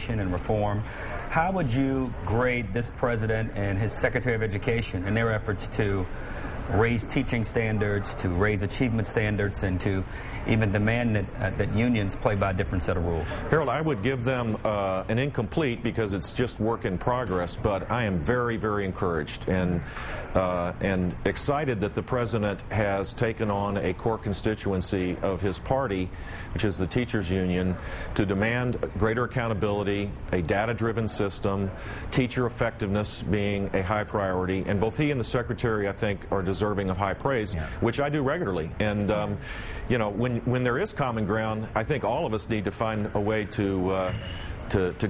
education and reform. How would you grade this president and his Secretary of Education in their efforts to raise teaching standards, to raise achievement standards, and to even demand that unions play by a different set of rules? Harold, I would give them an incomplete because it's just work in progress, but I am very, very encouraged and excited that the president has taken on a core constituency of his party, which is the teachers union, to demand greater accountability, a data-driven system, teacher effectiveness being a high priority, and both he and the secretary, I think, are deserving of high praise, which I do regularly. And you know, when there is common ground, I think all of us need to find a way to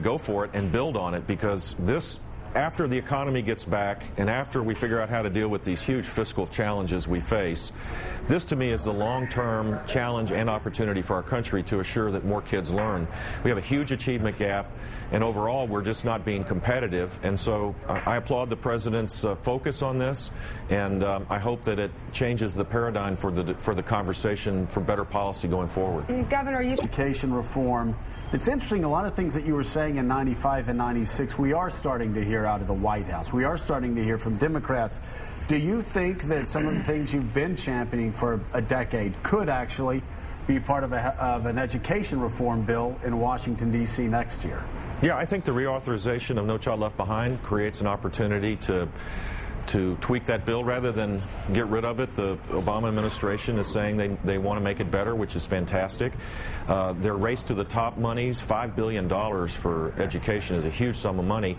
go for it and build on it, because this, after the economy gets back and after we figure out how to deal with these huge fiscal challenges we face, this to me is the long-term challenge and opportunity for our country to assure that more kids learn. We have a huge achievement gap, and overall we're just not being competitive, and so I applaud the president's focus on this, and I hope that it changes the paradigm for the conversation for better policy going forward. Governor, education reform. It's interesting, a lot of things that you were saying in 95 and 96, we are starting to hear out of the White House. We are starting to hear from Democrats. Do you think that some of the things you've been championing for a decade could actually be part of an education reform bill in Washington, D.C. next year? Yeah, I think the reauthorization of No Child Left Behind creates an opportunity to tweak that bill rather than get rid of it. The Obama administration is saying they want to make it better, which is fantastic. Their race to the top monies, $5 billion for education, is a huge sum of money.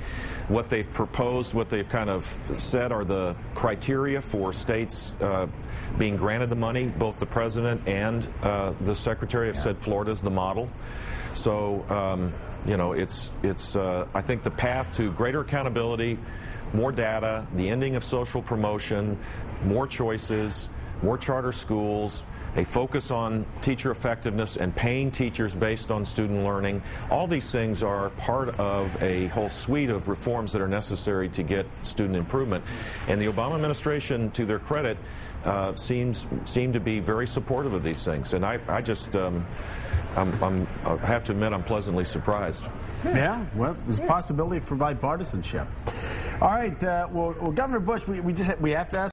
What they've proposed, what they've kind of said are the criteria for states being granted the money. Both the president and the secretary have said Florida's the model. So, you know, it's I think the path to greater accountability, more data, the ending of social promotion, more choices, more charter schools, a focus on teacher effectiveness and paying teachers based on student learning. All these things are part of a whole suite of reforms that are necessary to get student improvement. And the Obama administration, to their credit, seem to be very supportive of these things. And I just I have to admit I'm pleasantly surprised. Yeah, well, there's a possibility for bipartisanship. All right, well, Governor Bush, we have to ask